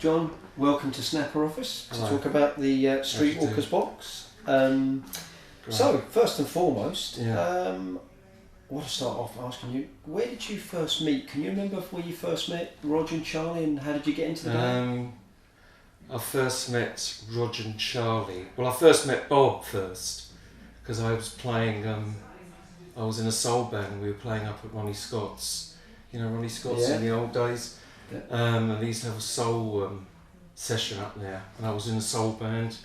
John. Welcome to Snapper Office to talk about the Streetwalkers box. So, first and foremost, I want to start off asking you, where did you first meet? Can you remember where you first met Roger and Charlie, and how did you get into the band? I first met Roger and Charlie. Well, I first met Bob first, because I was playing, I was in a soul band and we were playing up at Ronnie Scott's. You know Ronnie Scott's in the old days? Yeah. And they used to have a soul session up there, and I was in a soul band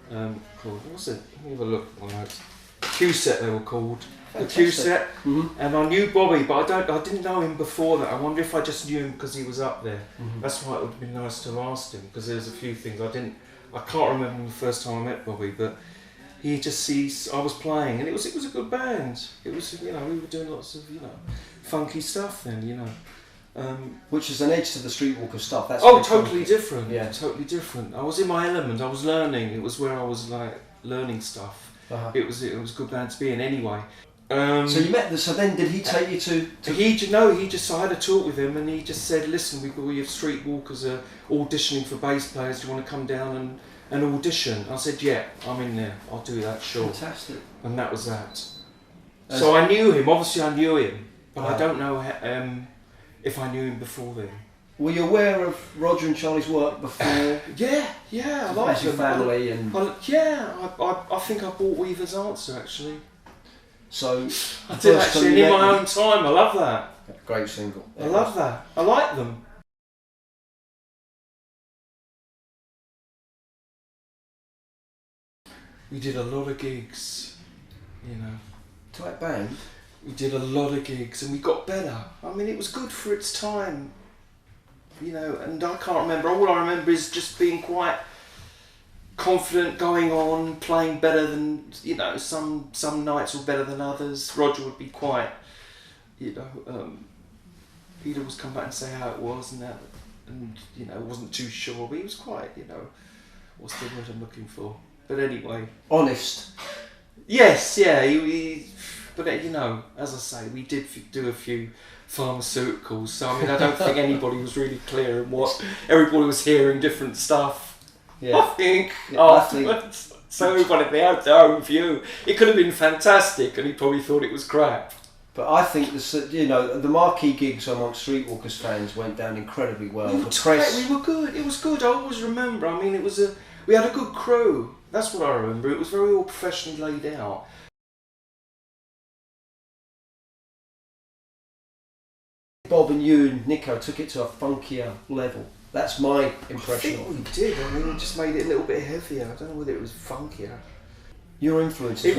called, what was it? Let me have a look. Q-Set they were called. Fantastic. The Q-Set. Mm-hmm. And I knew Bobby, but I didn't know him before that. I wonder if I just knew him because he was up there. Mm-hmm. That's why it would have been nice to have asked him, because there's a few things I can't remember the first time I met Bobby, but he just sees I was playing, and it was a good band. It was, we were doing lots of funky stuff then, Which is an edge to the Streetwalker stuff. That's totally different. Yeah, totally different. I was in my element. I was learning. It was where I was learning stuff. Uh-huh. It was a good band to be in anyway. So you met. So then, did he take you to? I had a talk with him, and he just said, "Listen, we have Streetwalkers auditioning for bass players. Do you want to come down and audition?" I said, "Yeah, I'm in there. I'll do that. Sure." Fantastic. And that was that. So I knew him. Obviously, I knew him, but I don't know if I knew him before then. Were you aware of Roger and Charlie's work before? Yeah, I like your family and. I think I bought Weaver's Answer actually. So I did actually in my own time. I love that. Great single. I love that. I like them. We did a lot of gigs, Type band. We did a lot of gigs, and we got better. I mean, it was good for its time, and I can't remember. All I remember is just being quite confident, going on, playing better than, some nights were better than others. Roger would be quite, he'd always come back and say how it was and that, and, wasn't too sure, but he was quite, what's the word I'm looking for? But anyway. Honest. Yes, yeah, but as I say, we did do a few pharmaceuticals, so I mean, I don't think anybody was really clear on what, everybody was hearing different stuff. Yeah. I think afterwards. So everybody had their own view. It could have been fantastic, and he probably thought it was crap. But I think the marquee gigs amongst Streetwalkers fans went down incredibly well. We were good. It was good. I always remember. I mean, we had a good crew. That's what I remember. It was very all professionally laid out. Bob and you and Nico took it to a funkier level. That's my impression. I think we did. I mean, we just made it a little bit heavier. I don't know whether it was funkier. Your influences?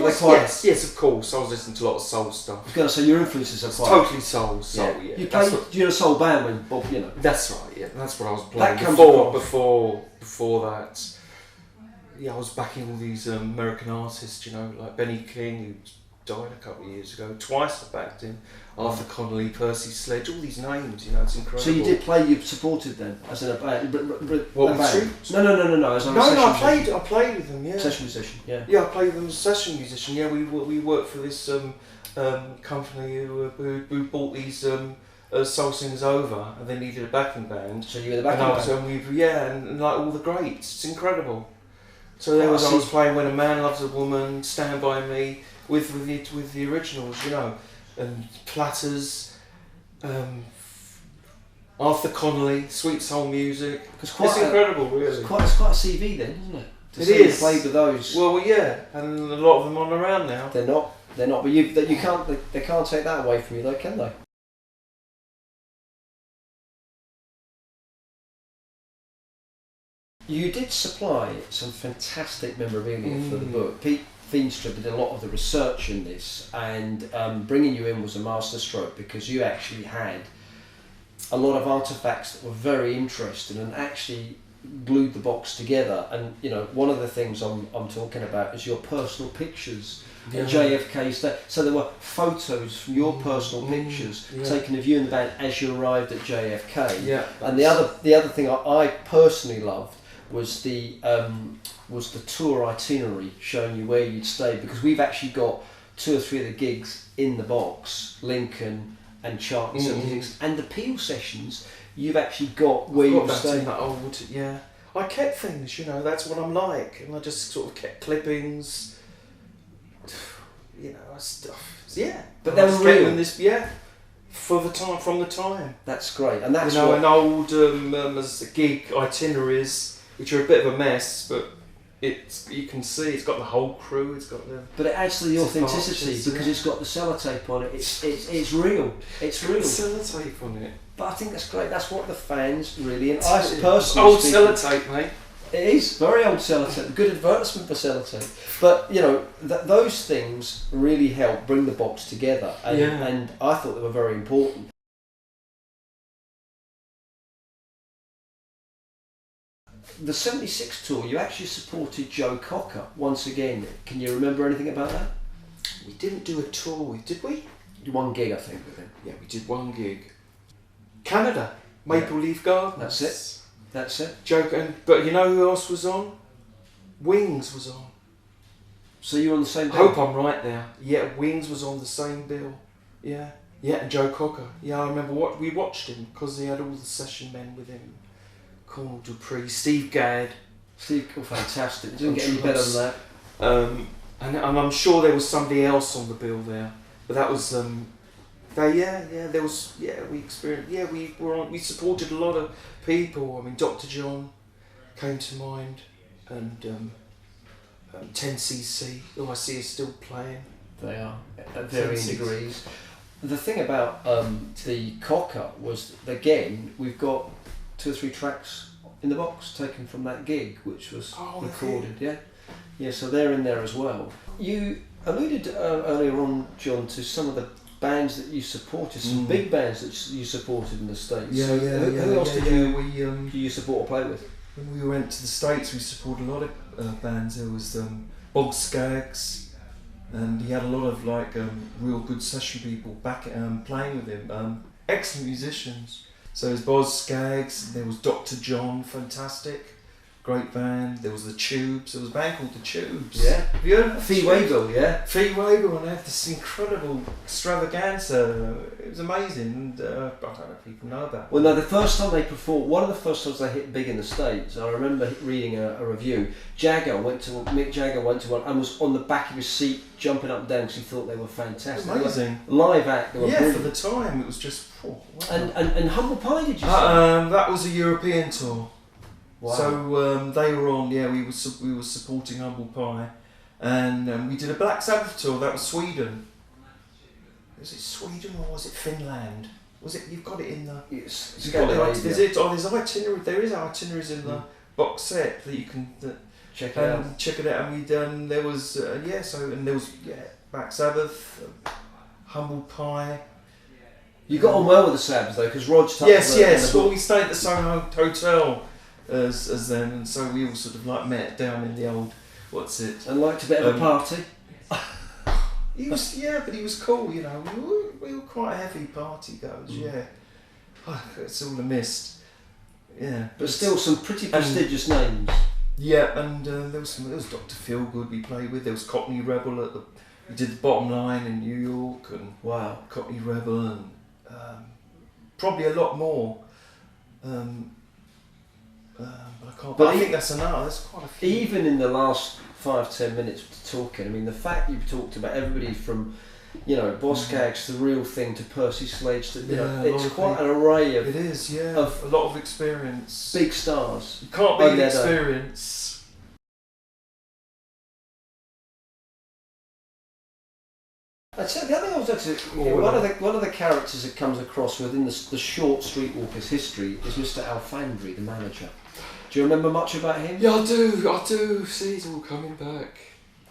Yes, of course. I was listening to a lot of soul stuff. I was going to say your influences are quite totally soul. Yeah. You played. You're a soul band when Bob. That's right. Yeah, that's what I was playing. Before that. Yeah, I was backing all these American artists. Like Benny King, who died a couple of years ago. Twice I backed him. Arthur Connolly, Percy Sledge, all these names, it's incredible. So you did play, you supported them as in a band? What, band? No. As I played with them, yeah. Session musician, yeah. Yeah, I played with them as a session musician, yeah. We worked for this company who bought these soul singers over, and they needed a backing band. So you were the backing band? And like all the greats, it's incredible. So I was playing When a Man Loves a Woman, Stand By Me, with the originals, and Platters, Arthur Connolly, Sweet Soul Music. It's incredible, really. It's quite a CV then, isn't it? It is. Played with those. Well, yeah, and a lot of them on around now. They're not. But you can't. They can't take that away from you, though, can they? You did supply some fantastic memorabilia for the book. Pete Feenstra did a lot of the research in this, and bringing you in was a masterstroke, because you actually had a lot of artefacts that were very interesting and actually glued the box together. And one of the things I'm talking about is your personal pictures at JFK's day. So there were photos from your personal pictures taken of you and the band as you arrived at JFK. Yeah. And the other thing I personally loved was the tour itinerary showing you where you'd stay, because we've actually got 2 or 3 of the gigs in the box: Lincoln, and charting some things. And the Peel sessions, you've actually got where you stay. That old, yeah. I kept things, you know, that's what I'm like. And I just sort of kept clippings, you know, stuff. Yeah. But they were real. From the time. That's great. And that's an old gig itineraries, which are a bit of a mess, but you can see it's got the whole crew, it's got the... But it adds to the authenticity because it's got the sellotape on it. It's real. It's real. Sellotape on it. But I think that's great. That's what the fans really... And I personally... Old sellotape, mate. It is very old sellotape. Good advertisement for sellotape. But you know those things really help bring the box together, and I thought they were very important. The '76 tour, you actually supported Joe Cocker once again. Can you remember anything about that? We didn't do a tour, did we? One gig, I think, with him. Yeah, we did one gig. Canada, Maple Leaf Gardens. That's it. But you know who else was on? Wings was on. So you were on the same bill? I hope I'm right there. Yeah, Wings was on the same bill. Yeah, and Joe Cocker. Yeah, I remember we watched him because he had all the session men with him. Cornel Dupree, Steve Gadd. Fantastic. It didn't get any better than that. And I'm sure there was somebody else on the bill there, but that was there was we experienced we supported a lot of people. I mean, Dr. John came to mind, and 10cc, who I see is still playing. They are at varying degrees. The thing about the Cocker was, again, we've got 2 or 3 tracks in the box taken from that gig, which was recorded. Yeah. So they're in there as well. You alluded earlier on, John, to some of the bands that you supported, some big bands that you supported in the States. Who else did you support or play with? When we went to the States, we supported a lot of bands. There was Bog Skaggs, and he had a lot of real good session people back playing with him. Excellent musicians. So there's Boz Skaggs, there was Dr. John, fantastic, great band. There was the Tubes. There was a band called the Tubes. Yeah. Have you heard of Fee Waybill, yeah. Fee Waybill, and they had this incredible extravaganza. It was amazing, and I don't know if people know about it. Well, no, the first time they performed, one of the first times they hit big in the States, I remember reading a review. Mick Jagger went to one and was on the back of his seat jumping up and down because he thought they were fantastic. Amazing. Live act, they were brilliant. For the time, it was just... wow. And Humble Pie, did you say? That was a European tour. Wow. So they were on. Yeah, we were supporting Humble Pie, and we did a Black Sabbath tour. That was Sweden. Was it Sweden or was it Finland? Was it? You've got it in the. Yes. There's itinerary. There is itineraries in the box set that you can check it out. Check it out. And we done. There was there was Black Sabbath, Humble Pie. You got on well with the Sabs though, because Rog. Yes. Well, we stayed at the Soho Hotel. As them, and so we all sort of met down in the old and liked a bit of a party. He was but he was cool, you know. We were quite heavy party goers, it's all a mist. Yeah, but still some pretty prestigious names. Yeah, and there was Dr. Feelgood we played with. There was Cockney Rebel we did the Bottom Line in New York, and Cockney Rebel, and probably a lot more. But I think that's enough. That's quite a few. Even in the last 5-10 minutes of talking, I mean, the fact you've talked about everybody from, Boz Skaggs, the Real Thing, to Percy Sledge, to it's quite an array of. It is, of a lot of experience. Big stars. You can't beat the experience. I'd say the other thing I was going to one of the characters that comes across within the short Streetwalkers history is Mr. Alfandri, the manager. Do you remember much about him? Yeah, I do. See, he's all coming back.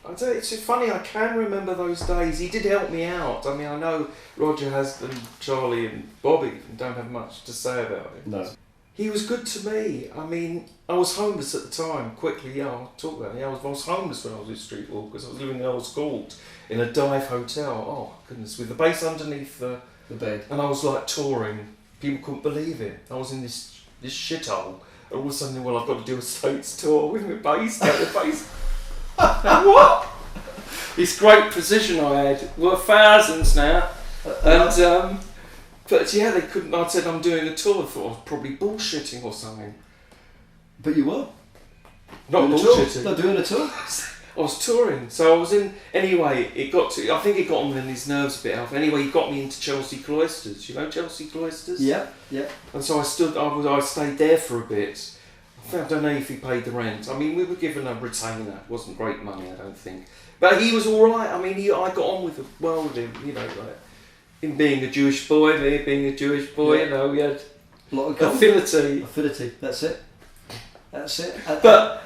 It's funny, I can remember those days. He did help me out. I mean, I know Roger has, and Charlie and Bobby don't have much to say about him. No. He was good to me. I mean, I was homeless at the time. Quickly, I'll talk about it. I was homeless when I was with Streetwalkers. I was living in Earl's Court in a dive hotel. Oh, goodness, with the bass underneath the bed. And I was touring. People couldn't believe it. I was in this shithole. And all of a sudden, I've got to do a States tour with my bass, the bass. What? This great position I had. We're thousands now. And But yeah, they couldn't. I said I'm doing a tour. I thought I was probably bullshitting or something. But you were. Not bullshitting. Not doing a tour. I was touring, so I was in. Anyway, I think it got on his nerves a bit. Anyway, he got me into Chelsea Cloisters. You know Chelsea Cloisters? Yeah. And so I stayed there for a bit. I don't know if he paid the rent. I mean, we were given a retainer. It wasn't great money, I don't think. But he was all right. I mean, I got on with well with him. You know, like him being a Jewish boy, me being a Jewish boy. Yeah. You know, we had A lot of affinity. Affinity. That's it. But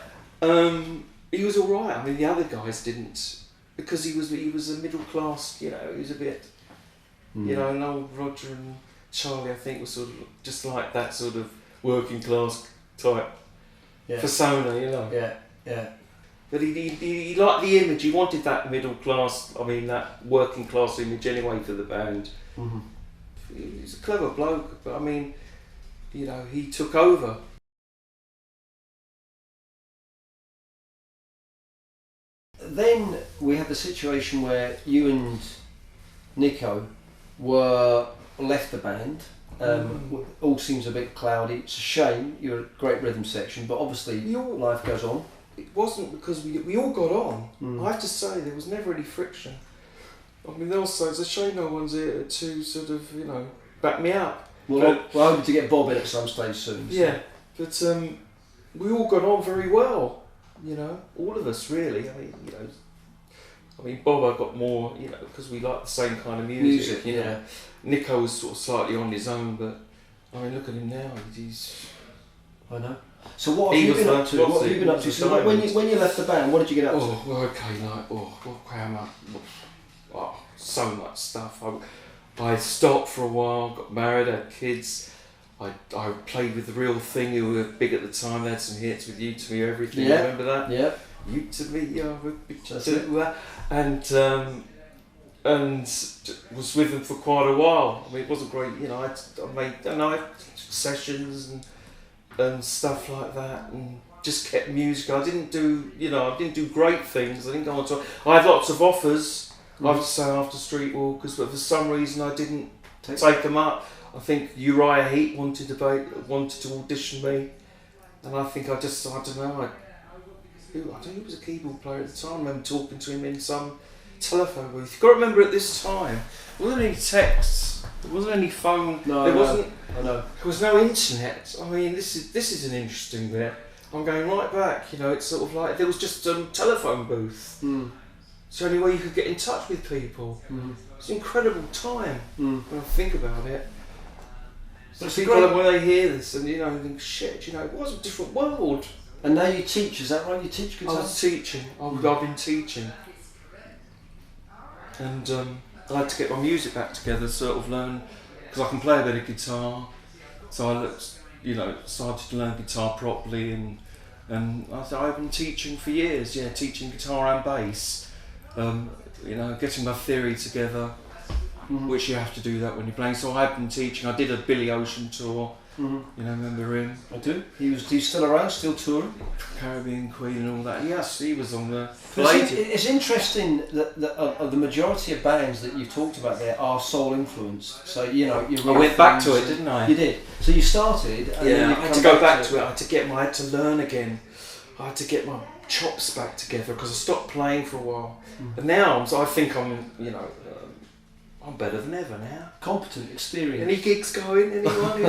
he was all right. I mean, the other guys didn't, because he was a middle class. You know, he was a bit. You know, and old Roger and Charlie, I think, was sort of just like that sort of working class type persona. You know. Yeah. But he liked the image. He wanted that middle class. I mean, that working class image anyway for the band. Mm-hmm. He's a clever bloke, but I mean, you know, he took over. Then we had the situation where you and Nico left the band. All seems a bit cloudy. It's a shame. You're a great rhythm section, but obviously life goes on. It wasn't because we all got on. I have to say, there was never any friction. I mean, also it's a shame no one's here to sort of, you know, back me up. We're hoping to get Bob in at some stage soon. So. Yeah, but we all got on very well. You know, all of us really. I mean, Bob, I got more, you know, because we like the same kind of music. You know, Nico was sort of slightly on his own, but I mean, look at him now. I know. So what have you been up to? What have you been up to? So when you left the band, what did you get up to? So much stuff. I stopped for a while, got married, had kids. I played with The Real Thing, who were big at the time. They had some hits with You To Me, Everything. Yeah. Remember that? Yeah. You To Me, That's it. And was with them for quite a while. I mean, it wasn't great. You know, I had sessions and stuff like that, and just kept music. I didn't do great things. I didn't go on tour. I had lots of offers. I have to say, after Streetwalkers, but for some reason I didn't take them up. I think Uriah Heep wanted to audition me, and I think I don't know. He was a keyboard player at the time. I remember talking to him in some telephone booth. You've got to remember, at this time, there wasn't any texts, there wasn't any phone, I know. There was no internet. I mean, this is an interesting bit. I'm going right back. You know, it's sort of like there was just a telephone booth. It's the only way you could get in touch with people. It's an incredible time when I think about it. But people, when they hear this, and you know, think, shit, you know, it was a different world. And now you teach, is that right? You teach guitar? I was teaching. I've been teaching. And I had to get my music back together, sort of learn, because I can play a bit of guitar. So I started to learn guitar properly, and I've been teaching for years, teaching guitar and bass. Getting my theory together, which you have to do that when you're playing. So I've been teaching. I did a Billy Ocean tour. You know, remember him? I do. He's still around, still touring? Caribbean Queen and all that. Yes, he was on the... It's interesting that the majority of bands that you've talked about there are soul influenced. So, you know... I went back to it, didn't I? You did. So you started... And then I had to go back to it. I had to learn again. I had to get my chops back together, because I stopped playing for a while. And now I think I'm better than ever now. Competent, experienced. Any gigs going? Anyone?